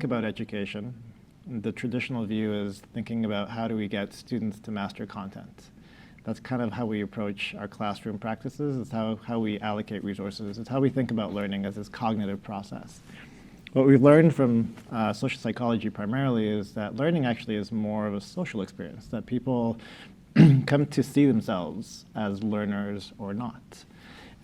think about education, the traditional view is thinking about how do we get students to master content. That's kind of how we approach our classroom practices. It's how we allocate resources. It's how we think about learning as this cognitive process. What we've learned from social psychology primarily is that learning actually is more of a social experience, that people come to see themselves as learners or not.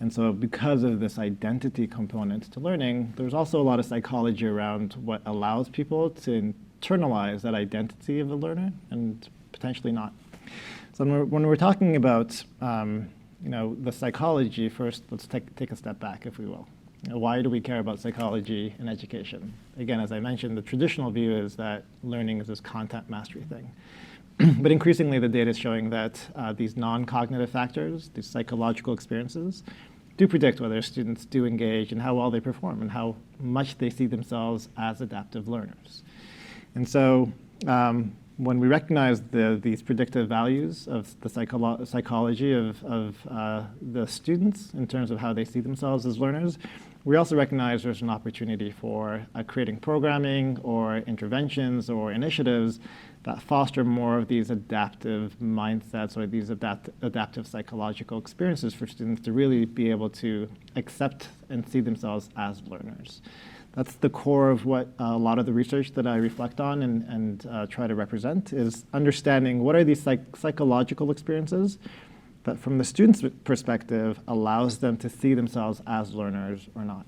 And so because of this identity component to learning, there's also a lot of psychology around what allows people to internalize that identity of a learner and potentially not. So when we're talking about the psychology, first let's take a step back, if we will. Why do we care about psychology in education? Again, as I mentioned, the traditional view is that learning is this content mastery thing. But increasingly, the data is showing that these non-cognitive factors, these psychological experiences, do predict whether students do engage and how well they perform and how much they see themselves as adaptive learners. And so when we recognize these predictive values of the psychology of the students in terms of how they see themselves as learners, we also recognize there's an opportunity for creating programming or interventions or initiatives that foster more of these adaptive mindsets or these adaptive psychological experiences for students to really be able to accept and see themselves as learners. That's the core of what a lot of the research that I reflect on and try to represent is understanding what are these psychological experiences that from the student's perspective allows them to see themselves as learners or not.